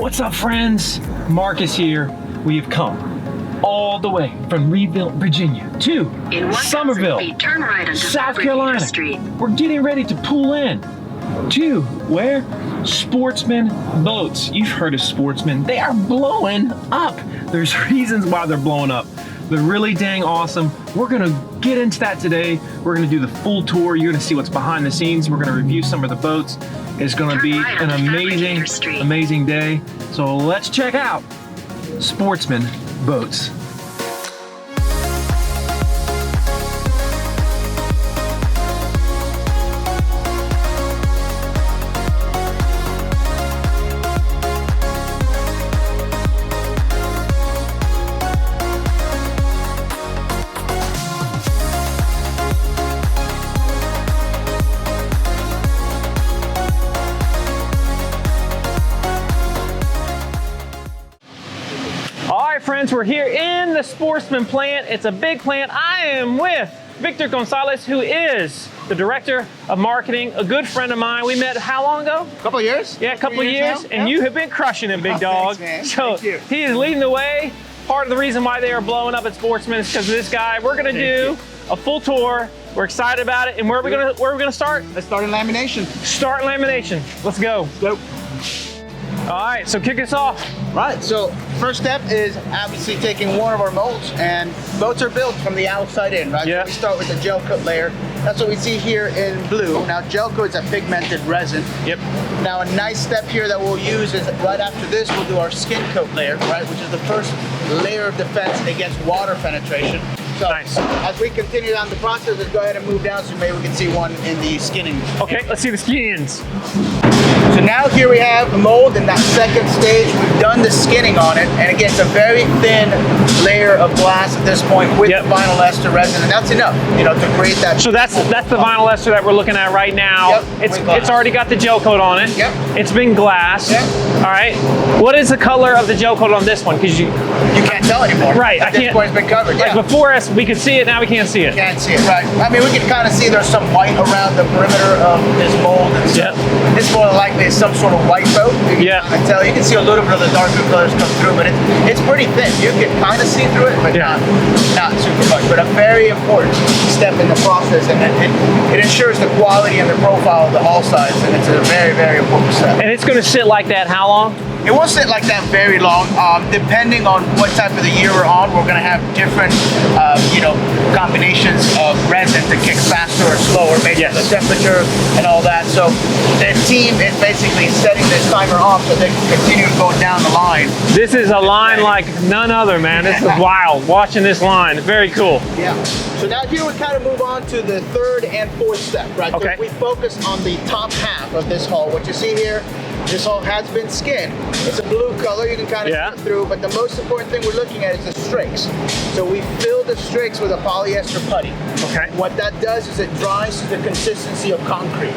What's up, friends? Marcus here. We have come all the way from Reedville, Virginia to Summerville, turn right onto South Carolina. Street. We're getting ready to pull in to where? Sportsman Boats. You've heard of Sportsman. They are blowing up. There's reasons why they're blowing up. They're really dang awesome. We're gonna get into that today. We're gonna do the full tour. You're gonna see what's behind the scenes. We're gonna review some of the boats. It's gonna be an amazing day. So let's check out Sportsman Boats. Friends, we're here in the Sportsman plant. It's a big plant. I am with Victor Gonzalez, who is the director of marketing, a good friend of mine. We met how long ago? A couple of years. Yeah, a couple of years. And you have been crushing it, big dog. Thanks, so Thank he is leading the way. Part of the reason why they are blowing up at Sportsman is because of this guy. We're gonna do a full tour. We're excited about it. And where are we gonna start? Let's start in lamination. Start lamination. Let's go. Go. All right, so kick us off. Right, so first step is obviously taking one of our molds, and boats are built from the outside in, right? Yeah. So we start with the gel coat layer. That's what we see here in blue. Now gel coat is a pigmented resin. Yep. Now a nice step here that we'll use is right after this we'll do our skin coat layer, right? Which is the first layer of defense against water penetration. So nice. As we continue down the process, let's go ahead and move down so maybe we can see one in the skinning. Okay, let's see the skins. So now here we have the mold in that second stage. We've done the skinning on it, and again, it's a very thin layer of glass at this point with Yep. vinyl ester resin, and that's enough, you know, to create that. So that's the vinyl ester that we're looking at right now. Yep, with glass. It's already got the gel coat on it. Yep. It's been glass. Yep. All right. What is the color of the gel coat on this one? Because you can't tell anymore. Right. At this point, it's been covered. Like Yeah. before us, we could see it. Now we can't see it. Can't see it, right? I mean, we can kind of see there's some white around the perimeter of this mold, and so this more than likely is some sort of white boat. You can kind of tell. You can see a little bit of the darker colors come through, but it's pretty thin. You can kind of see through it, but not super much. But a very important step in the process, and it ensures the quality and the profile of the hull size, and it's a very, very important step. And it's going to sit like that how long? It won't sit like that very long. Depending on what type of the year we're on, we're going to have different, combinations of resin to kick faster or slower based on the temperature and all that. So the team is basically setting this timer off so they can continue to go down the line. This is a line like none other, man. This is wild. Watching this line, very cool. Yeah. So now here we kind of move on to the third and fourth step, right? Okay. So we focus on the top half of this hull. What you see here, this hull has been skinned. It's a blue color, you can kind of see it through, but the most important thing we're looking at is the strakes. So we fill the strakes with a polyester putty. Okay. What that does is it dries to the consistency of concrete.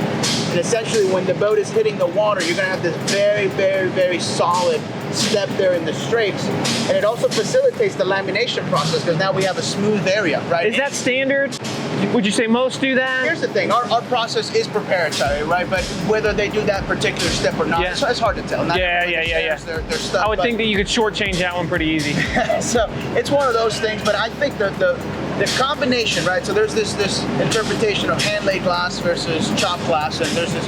And essentially when the boat is hitting the water, you're gonna have this very, very, very solid step there in the strakes. And it also facilitates the lamination process because now we have a smooth area, right? Is that standard? Would you say most do that? Here's the thing, our process is proprietary, right? But whether they do that particular step or not, it's hard to tell. Not Yeah. Their stuff, I would think that you could shortchange that one pretty easy. So it's one of those things, but I think that the combination, right? So there's this interpretation of hand-laid glass versus chopped glass, and there's this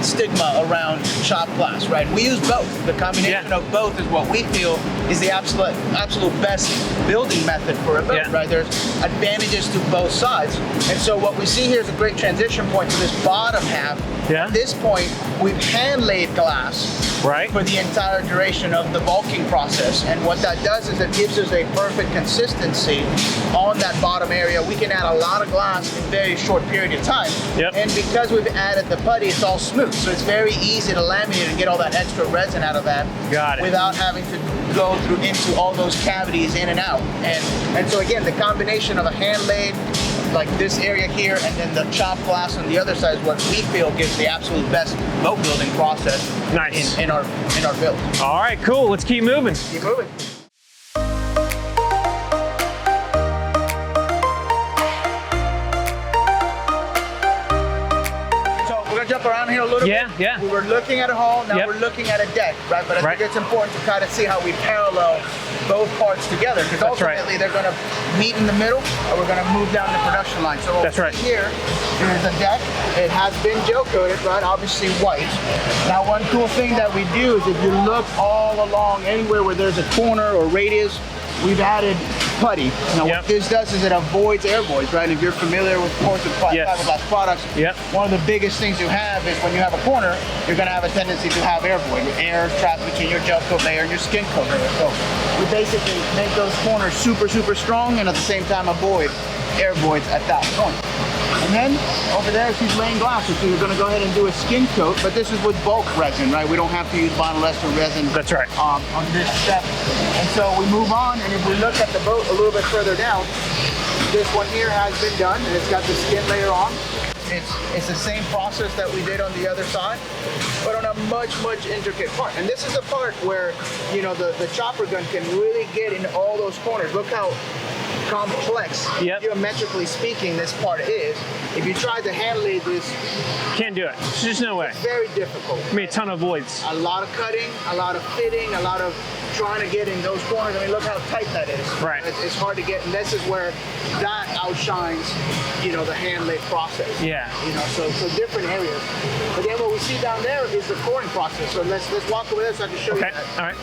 stigma around chopped glass, right? We use both. The combination of both is what we feel is the absolute best building method for a boat, right? There's advantages to both sides. And so what we see here is a great transition point to this bottom half. At this point, we've hand-laid glass for the entire duration of the bulking process. And what that does is it gives us a perfect consistency on that bottom area. We can add a lot of glass in a very short period of time. And because we've added the putty, it's all smooth. So it's very easy to laminate and get all that extra resin out of that without having to go through into all those cavities in and out. And so again, the combination of a hand-laid, like this area here, and then the chopped glass on the other side is what we feel gives the absolute best boat building process in our build. All right, cool. Let's keep moving. Keep moving. So we're gonna jump around here a little little Yeah, bit. yeah. We were looking at a hull, now Yep. we're looking at a deck, right? But I Right. think it's important to kind of see how we parallel both parts together, because That's right. ultimately they're going to meet in the middle, or we're going to move down the production line. So That's right. here is a deck. It has been gel coated, right? Obviously white. Now, one cool thing that we do is if you look all along anywhere where there's a corner or radius, we've added putty. Now, Yep. what this does is it avoids air voids, right? If you're familiar with, of course, with Yes. fiberglass products, Yep. one of the biggest things you have is when you have a corner, you're going to have a tendency to have air void, air trapped between your gel coat layer and your skin coat layer. So we basically make those corners super, super strong, and at the same time avoid air voids at that point. And then over there, she's laying glass, so you're going to go ahead and do a skin coat, but this is with bulk resin, right? We don't have to use vinyl ester resin. That's right. On this step. And so we move on, and if we look at the boat a little bit further down, this one here has been done, and it's got the skin layer on. It's the same process that we did on the other side, but on a much intricate part. And this is the part where, you know, the chopper gun can really get in all those corners. Look how complex, Yep. geometrically speaking, this part is. If you try to hand lay this, Can't do it. There's just no way. very difficult. I mean, a ton of voids. A lot of cutting, a lot of fitting, a lot of trying to get in those corners. I mean, look how tight that is. Right. It's hard to get, and this is where that outshines, you know, the hand laid process. Yeah. You know, so different areas. But then what we see down there is the coring process. So let's walk over there so I can show Okay. you that. All right.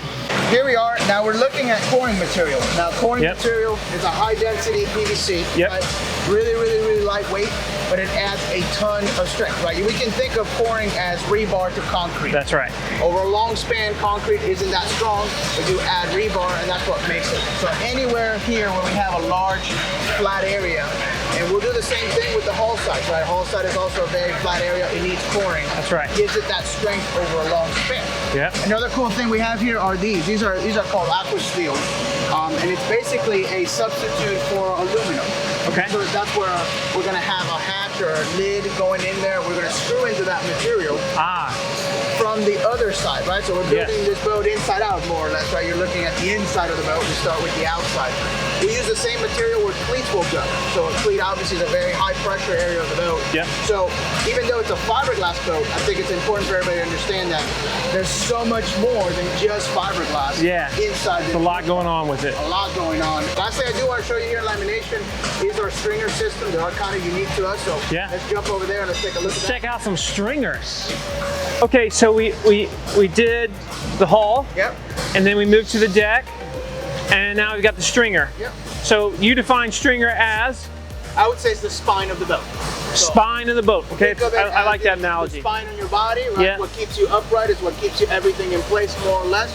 Here we are. Now we're looking at coring material. Now coring Yep. material is a high density PVC. Yep. Right? Really lightweight, but it adds a ton of strength, right? We can think of coring as rebar to concrete. That's right. Over a long span, concrete isn't that strong, but you add rebar, and that's what makes it. So anywhere here where we have a large flat area, and we'll do the same thing with the hull side, right? Hull side is also a very flat area. It needs coring. That's right. Gives it that strength over a long span. Yep. Another cool thing we have here are these. These are called aqua steel, and it's basically a substitute for aluminum. Okay. So that's where we're going to have a hatch or a lid going in there. We're going to screw into that material Ah. from the other side, right? So we're Yeah. building this boat inside out, more or less, right? You're looking at the inside of the boat. We start with the outside. We use the same material where cleats will go. So a cleat obviously is a very high pressure area of the boat. Yep. So even though it's a fiberglass boat, I think it's important for everybody to understand that there's so much more than just fiberglass Yeah. inside. There's a lot going on with it. A lot going on. Lastly, I do want to show you here lamination. These are stringer system. They are kind of unique to us. So Yeah. let's jump over there and let's take a look at that. Check out some stringers. Okay, so we did the hull, Yep. and then we moved to the deck, and now we've got the stringer. Yep. So you define stringer as I would say it's the spine of the boat. So spine of the boat. Okay, think of it I as like that the analogy. spine on your body, right? Yeah. What keeps you upright is what keeps you everything in place, more or less.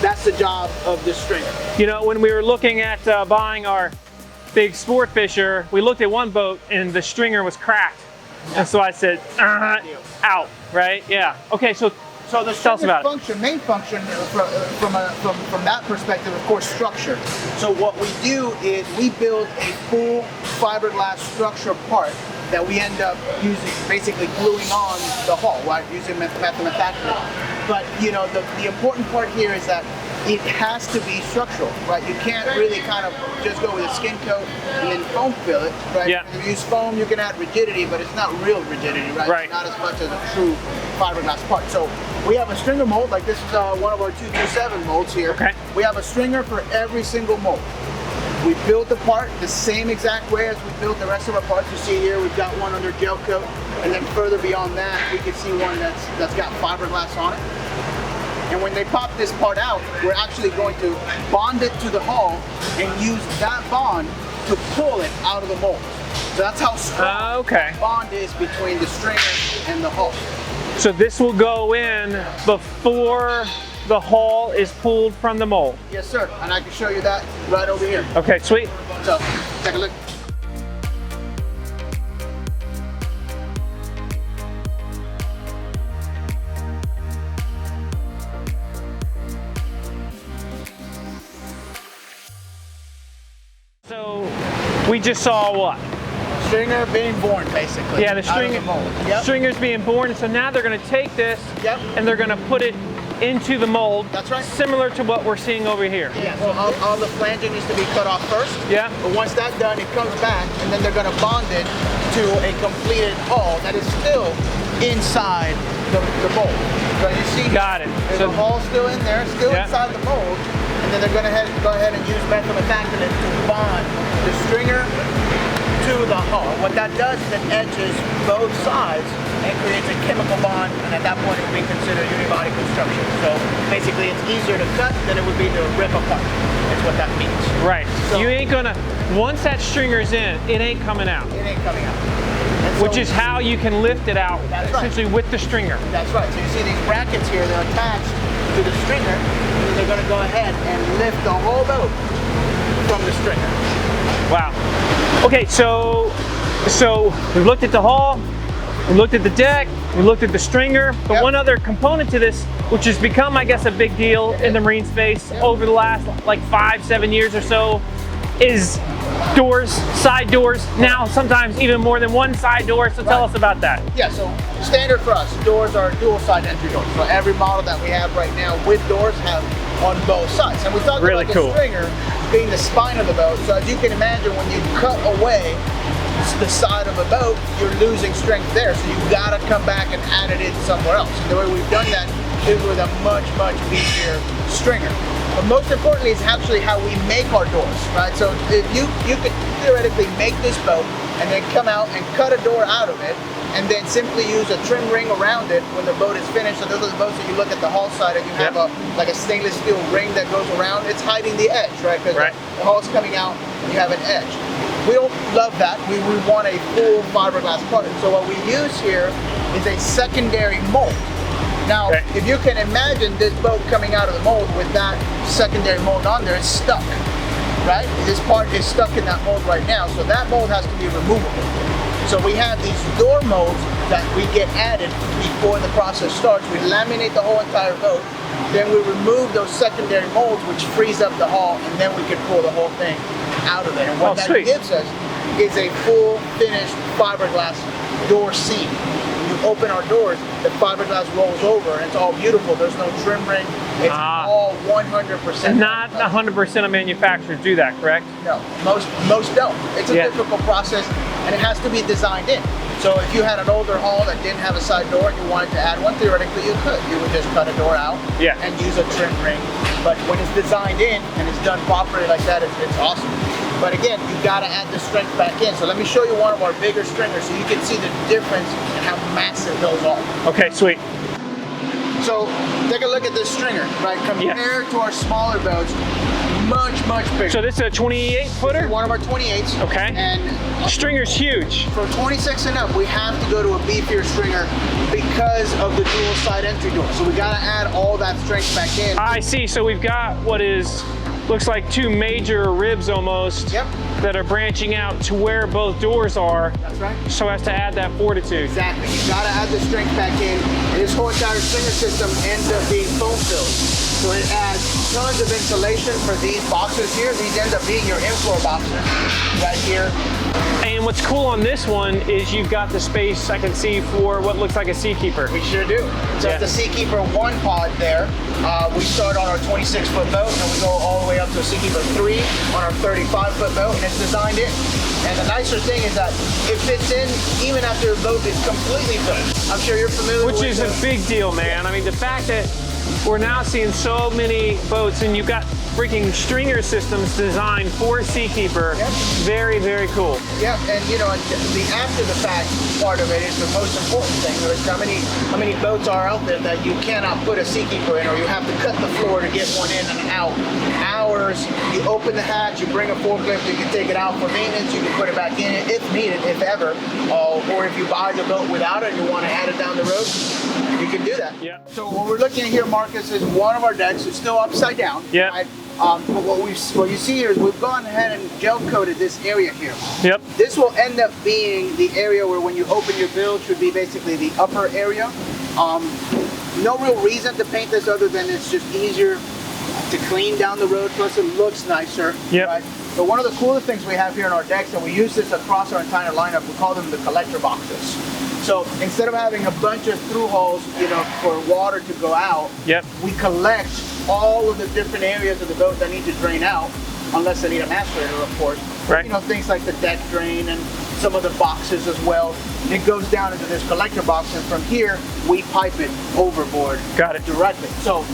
That's the job of the stringer. You know, when we were looking at buying our big sport fisher, we looked at one boat and the stringer was cracked. And so I said, out, right? Yeah. Okay, so So the tell us about it. main function from that perspective, of course, structure. So what we do is we build a full fiberglass structure part that we end up using, basically gluing on the hull, right? Using methamphetamine. But you know, the important part here is that it has to be structural, right? You can't really kind of just go with a skin coat and then foam fill it, right? Yeah. If you use foam, you can add rigidity, but it's not real rigidity, right? Right. It's not as much as a true fiberglass part. So we have a stringer mold, like this is one of our 227 molds here. Okay. We have a stringer for every single mold. We built the part the same exact way as we built the rest of our parts. You see here, we've got one under gel coat, and then further beyond that, we can see one that's got fiberglass on it. And when they pop this part out, we're actually going to bond it to the hull and use that bond to pull it out of the mold. So that's how strong okay. the bond is between the stringer and the hull. So this will go in before the hull is pulled from the mold. Yes, sir. And I can show you that right over here. Okay, sweet. So take a look. So we just saw what? Stringer being born, basically. Yeah, the stringer, mold. Yep. stringer's being born. So now they're going to take this Yep. and they're going to put it into the mold. That's right. Similar to what we're seeing over here. Yeah, so all the flanging needs to be cut off first. Yeah. But once that's done, it comes back, and then they're going to bond it to a completed hull that is still inside the mold. So you see, got it. There's So a hole still in there, still yeah. inside the mold, and then they're going to go ahead and use methylmethacrylate to bond the stringer to the hull. What that does is it edges both sides and creates a chemical bond, and at that point it would be considered unibody construction. So basically it's easier to cut than it would be to rip apart. That's what that means. right. So, You ain't gonna, once that stringer's in, it ain't coming out. it ain't coming out. And Which so- is how you can lift it out, That's right. essentially with the stringer. That's right. So you see these brackets here, they're attached to the stringer, and then they're going to go ahead and lift the whole boat from the stringer. Wow. Okay, so we looked at the hull, we looked at the deck, we looked at the stringer, but Yep. one other component to this, which has become, I guess, a big deal in the marine space over the last like 5-7 years or so, is doors, side doors. Now, sometimes even more than one side door. So tell us about that. Yeah, so standard for us, doors are dual side entry doors. So every model that we have right now with doors have on both sides. And we talked Really about cool. the stringer being the spine of the boat. So as you can imagine, when you cut away the side of a boat, you're losing strength there. So you've got to come back and add it in somewhere else. And the way we've done that is with a much beefier stringer. But most importantly, it's actually how we make our doors, right? So if you could theoretically make this boat and then come out and cut a door out of it, and then simply use a trim ring around it when the boat is finished. So those are the boats that you look at the hull side and you have like a stainless steel ring that goes around. It's hiding the edge, right? Because the hull's coming out, you have an edge. We don't love that. We want a full fiberglass part. So what we use here is a secondary mold. Now, if you can imagine this boat coming out of the mold with that secondary mold on there, it's stuck, right? This part is stuck in that mold right now, so that mold has to be removable. So we have these door molds that we get added before the process starts. We laminate the whole entire boat, then we remove those secondary molds, which frees up the hull, and then we can pull the whole thing out of it. And what that gives us is a full finished fiberglass door seam. You open our doors, the fiberglass rolls over, and it's all beautiful. There's no trim ring. It's all 100%. Not 100% of manufacturers do that, correct? No, most don't. It's a difficult process, and it has to be designed in. So if you had an older hull that didn't have a side door and you wanted to add one, theoretically you could. You would just cut a door out and use a trim ring. But when it's designed in and it's done properly like that, it's awesome. But again, you gotta add the strength back in. So let me show you one of our bigger stringers so you can see the difference in how massive those are. Okay, sweet. So take a look at this stringer, right? Compared to our smaller boats, much bigger. So this is a 28 footer? One of our 28s. Okay. And stringer's huge. For 26 and up, we have to go to a beefier stringer because of the dual side entry door. So we gotta add all that strength back in. I see, so we've got what looks like two major ribs almost that are branching out to where both doors are. That's right. So as to add that fortitude. Exactly. You gotta add the strength back in. And this whole entire stringer system ends up being foam filled. So it adds tons of insulation for these boxes here. These end up being your inflow boxes right here. And what's cool on this one is you've got the space I can see for what looks like a Seakeeper. We sure do. So it's the Seakeeper 1 pod there. We start on our 26-foot boat and we go all the way up to a Seakeeper 3 on our 35-foot boat, and it's designed in. And the nicer thing is that it fits in even after the boat is completely filled. I'm sure you're familiar with Which is a big deal, man. I mean, the fact that we're now seeing so many boats and you've got freaking stringer systems designed for Seakeeper. Very cool. Yeah, and you know, the after the fact part of it is the most important thing. There's how many boats are out there that you cannot put a Seakeeper in, or you have to cut the floor to get one in and out. Ours, you open the hatch, you bring a forklift, you can take it out for maintenance, you can put it back in if needed, if ever. Or if you buy the boat without it and you want to add it down the road, you can do that. Yeah. So what we're looking at here, Marcus, is one of our decks. It's still upside down. Yeah. Right? But what you see here is we've gone ahead and gel coated this area here. Yep. This will end up being the area where when you open your bilge would be basically the upper area. No real reason to paint this other than it's just easier to clean down the road, plus it looks nicer. Yep. Right? But one of the coolest things we have here in our decks, and we use this across our entire lineup, we call them the collector boxes. So instead of having a bunch of through holes, you know, for water to go out, we collect all of the different areas of the boat that need to drain out, unless they need a macerator, of course. Right. You know, things like the deck drain and some of the boxes as well. It goes down into this collector box, and from here we pipe it overboard. Got it. Directly. So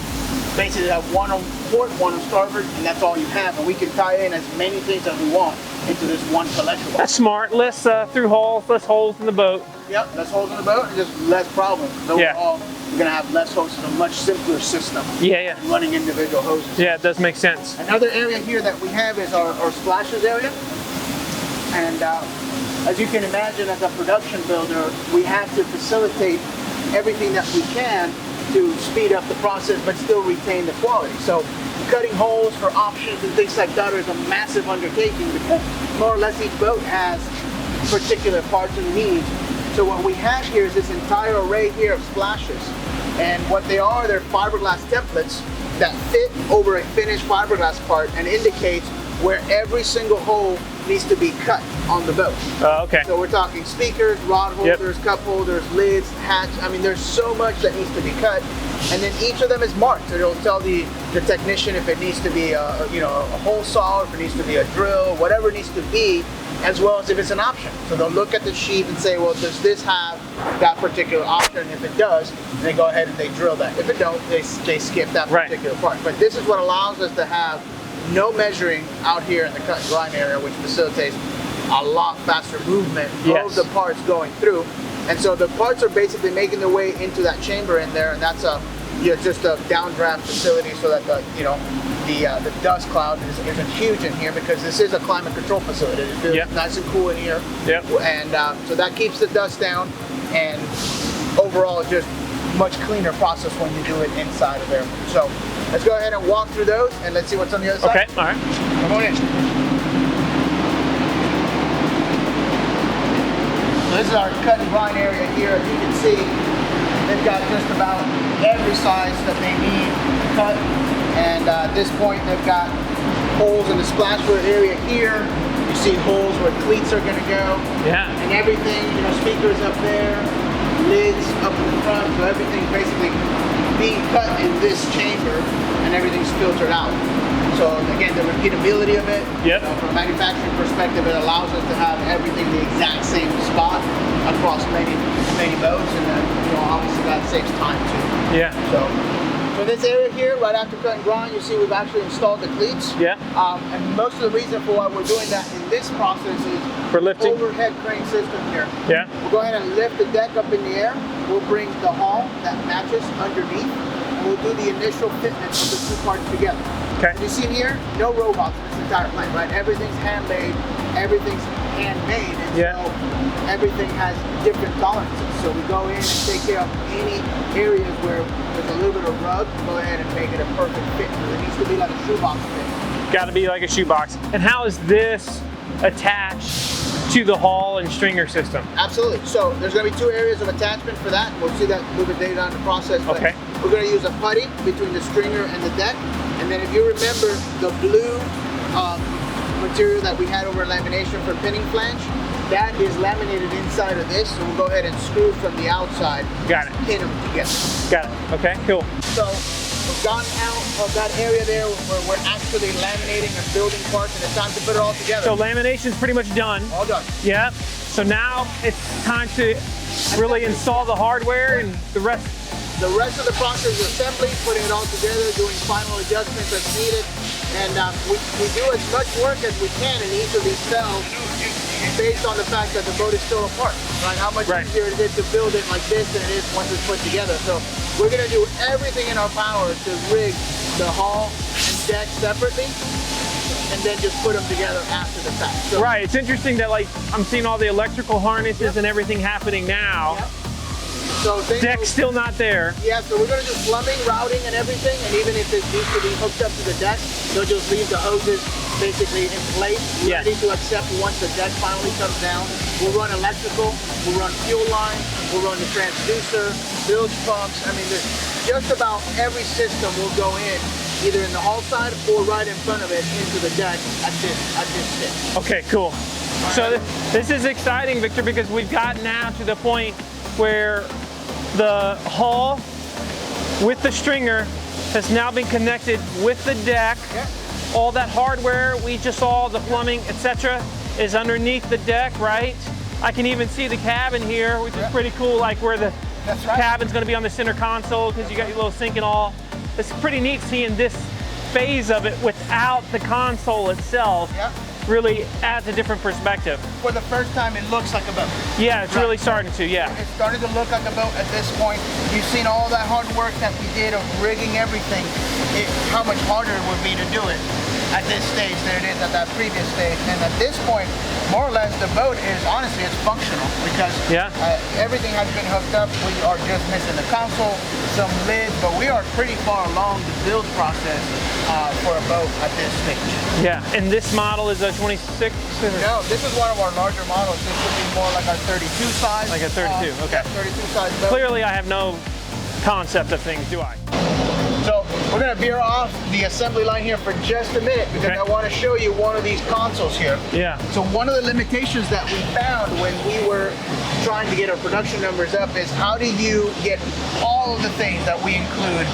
basically have one on port, one on starboard, and that's all you have. And we can tie in as many things as we want into this one collector box. That's smart. Less through holes, less holes in the boat. Yep, less holes in the boat and just less problems. Overall, we're gonna have less hoses, a much simpler system. Yeah. Than running individual hoses. Yeah, it does make sense. Another area here that we have is our splashes area. And as you can imagine, as a production builder, we have to facilitate everything that we can to speed up the process but still retain the quality. So cutting holes for options and things like that is a massive undertaking because more or less each boat has particular parts and needs. So what we have here is this entire array here of splashes. And what they are, they're fiberglass templates that fit over a finished fiberglass part and indicates where every single hole needs to be cut on the boat. Okay. So we're talking speakers, rod holders, cup holders, lids, hats. I mean, there's so much that needs to be cut. And then each of them is marked. So it'll tell the technician if it needs to be a hole saw, if it needs to be a drill, whatever it needs to be, as well as if it's an option. So they'll look at the sheet and say, well, does this have that particular option? And if it does, they go ahead and they drill that. If it don't, they skip that particular part. But this is what allows us to have no measuring out here in the cut and grind area, which facilitates a lot faster movement of the parts going through. And so the parts are basically making their way into that chamber in there, and that's just a downdraft facility so that the dust cloud isn't huge in here because this is a climate control facility. It's nice and cool in here. And so that keeps the dust down, and overall just much cleaner process when you do it inside of there. So let's go ahead and walk through those and let's see what's on the other side. Okay, all right. Come on in. So this is our cut and grind area here. As you can see, they've got just about every size that they need cut. And at this point, they've got holes in the splashboard area here. You see holes where cleats are going to go. Yeah. And everything, speakers up there, lids up in the front, so everything's basically being cut in this chamber and everything's filtered out. So again, the repeatability of it, from a manufacturing perspective, it allows us to have everything the exact same spot across many boats, and then obviously that saves time too. Yeah. So this area here, right after cut and grind, you see we've actually installed the cleats. Yeah. And most of the reason for why we're doing that in this process is for lifting. Overhead crane system here. Yeah. We'll go ahead and lift the deck up in the air. We'll bring the hull that matches underneath, and we'll do the initial fitment of the two parts together. Okay. You see here, no robots in this entire plane, right? Everything's handmade, everything's handmade, and so everything has different tolerances. So we go in and take care of any areas where there's a little bit of rub, go ahead and make it a perfect fit. So it needs to be like a shoebox fit. Got to be like a shoebox. And how is this attached to the hull and stringer system? Absolutely. So there's going to be two areas of attachment for that. We'll see that a little bit later on in the process. But we're going to use a putty between the stringer and the deck. And then if you remember the blue material that we had over lamination for pinning flange, that is laminated inside of this. So we'll go ahead and screw from the outside. Got it. Pin them together. Got it. Okay, cool. So we've gotten out of that area there where we're actually laminating and building parts, and it's time to put it all together. So lamination's pretty much done. All done. Yep. So now it's time to really install the hardware and the rest. The rest of the process is assembly, putting it all together, doing final adjustments as needed. And we do as much work as we can in each of these cells based on the fact that the boat is still apart, right? How much easier it is to build it like this than it is once it's put together. So we're gonna do everything in our power to rig the hull and deck separately, and then just put them together after the fact. So, it's interesting that I'm seeing all the electrical harnesses and everything happening now. So deck's still not there. Yeah, so we're gonna do plumbing, routing, and everything, and even if it needs to be hooked up to the deck, they'll just leave the hoses basically in place, ready to accept once the deck finally comes down. We'll run electrical, we'll run fuel line, we'll run the transducer, bilge pumps. I mean, there's just about every system will go in, either in the hull side or right in front of it into the deck at this stick. Okay, cool. So this is exciting, Victor, because we've gotten now to the point where the hull with the stringer has now been connected with the deck. All that hardware we just saw, the plumbing, etc., is underneath the deck, right? I can even see the cabin here, which is pretty cool, like where the That's right. cabin's gonna be on the center console because you got your little sink and all. It's pretty neat seeing this phase of it without the console itself. Yep. Really adds a different perspective. For the first time, it looks like a boat. Yeah, it's really starting to, yeah. It's starting to look like a boat at this point. You've seen all that hard work that we did of rigging everything, how much harder it would be to do it at this stage than it is at that previous stage. And at this point, more or less, the boat is, honestly, it's functional because everything has been hooked up. We are just missing the console, some lids, but we are pretty far along the build process for a boat at this stage. Yeah, and this model is a 26? No, this is one of our larger models. This would be more like our 32 size. Like a 32, okay. 32 size boat. Clearly I have no concept of things, do I? So we're gonna veer off the assembly line here for just a minute because I want to show you one of these consoles here. Yeah. So one of the limitations that we found when we were trying to get our production numbers up is how do you get all of the things that we include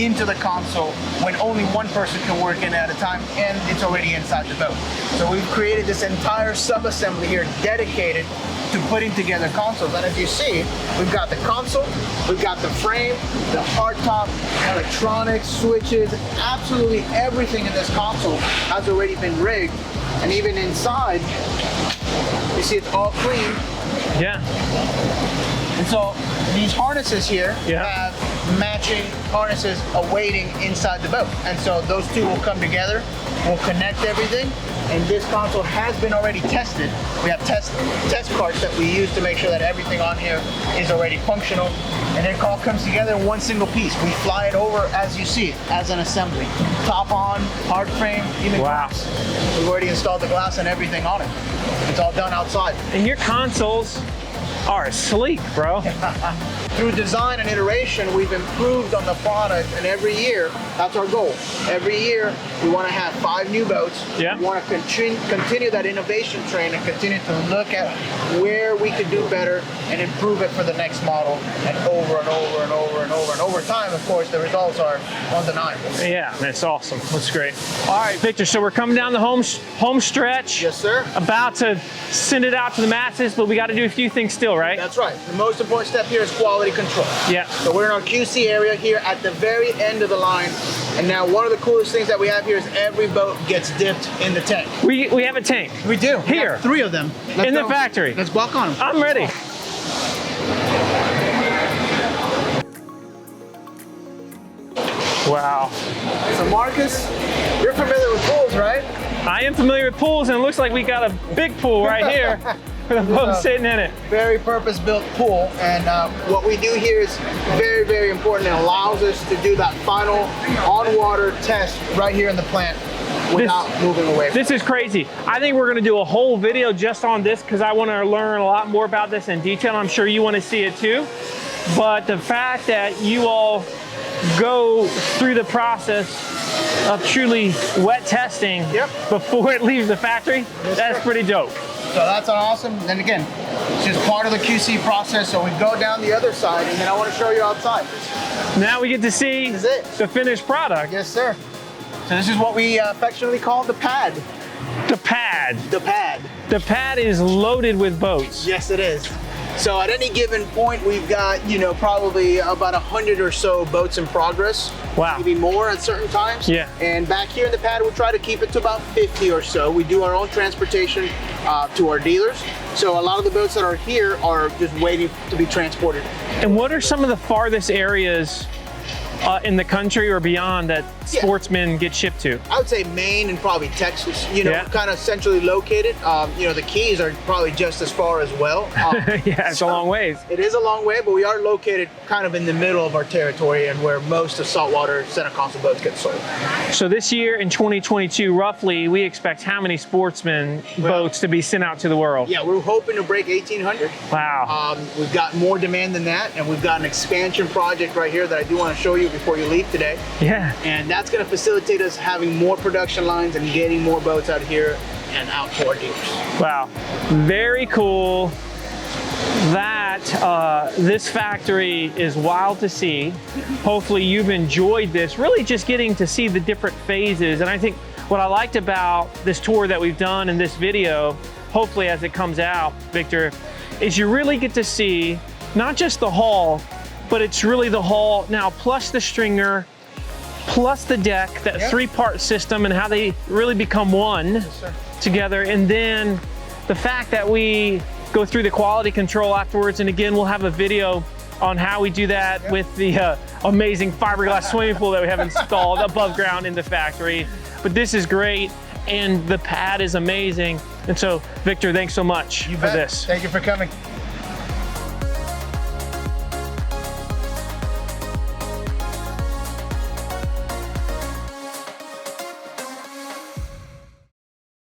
into the console when only one person can work in at a time and it's already inside the boat. So we've created this entire sub-assembly here dedicated to putting together consoles. And as you see, we've got the console, we've got the frame, the hardtop, electronics, switches, absolutely everything in this console has already been rigged. And even inside, you see it's all clean. Yeah. And so these harnesses here have matching harnesses awaiting inside the boat. And so those two will come together, we'll connect everything, and this console has been already tested. We have test parts that we use to make sure that everything on here is already functional, and it all comes together in one single piece. We fly it over as you see it, as an assembly. Top on, hard frame, even glass. We've already installed the glass and everything on it. It's all done outside. And your consoles are sleek, bro. Through design and iteration, we've improved on the product, and every year, that's our goal. Every year, we want to have 5 new boats. Yeah. We want to continue that innovation train and continue to look at where we could do better and improve it for the next model, and over and over and over and over. And over time, of course, the results are undeniable. Yeah, that's awesome. That's great. All right, Victor, so we're coming down the home stretch. Yes, sir. About to send it out to the masses, but we got to do a few things still, right? That's right. The most important step here is quality control. Yeah. So we're in our QC area here at the very end of the line. And now one of the coolest things that we have here is every boat gets dipped in the tank. We have a tank. We do. Here. We have 3 of them. In the factory. Let's walk on them. I'm ready. Wow. So Marcus, you're familiar with pools, right? I am familiar with pools, and it looks like we got a big pool right here with a boat sitting in it. Very purpose-built pool, and what we do here is very, very important. It allows us to do that final on-water test right here in the plant without moving away. This is crazy. I think we're going to do a whole video just on this because I want to learn a lot more about this in detail. I'm sure you want to see it too. But the fact that you all go through the process of truly wet testing before it leaves the factory, that's pretty dope. So that's awesome. And again, it's just part of the QC process. So we go down the other side, and then I want to show you outside. Now we get to see the finished product. Yes, sir. So this is what we affectionately call the pad. The pad. The pad. The pad is loaded with boats. Yes, it is. So at any given point, we've got, probably about 100 or so boats in progress. Wow. Maybe more at certain times. Yeah. And back here in the pad, we'll try to keep it to about 50 or so. We do our own transportation to our dealers. So a lot of the boats that are here are just waiting to be transported. And what are some of the farthest areas in the country or beyond that sportsmen get shipped to? I would say Maine and probably Texas, kind of centrally located. The Keys are probably just as far as well. Yeah, it's a long ways. It is a long way, but we are located kind of in the middle of our territory and where most of saltwater center console boats get sold. So this year in 2022, roughly, we expect how many sportsman boats to be sent out to the world? Yeah, we're hoping to break 1,800. Wow. We've got more demand than that, and we've got an expansion project right here that I do want to show you before you leave today. Yeah. And that's going to facilitate us having more production lines and getting more boats out here and out to our dealers. Wow. Very cool. That this factory is wild to see. Hopefully you've enjoyed this, really just getting to see the different phases. And I think what I liked about this tour that we've done in this video, hopefully as it comes out, Victor, is you really get to see not just the hull, but it's really the hull now plus the stringer, plus the deck, that three-part system, and how they really become one together. And then the fact that we go through the quality control afterwards, and again, we'll have a video on how we do that with the amazing fiberglass swimming pool that we have installed above ground in the factory. But this is great, and the pad is amazing. And so, Victor, thanks so much for this. Thank you for coming.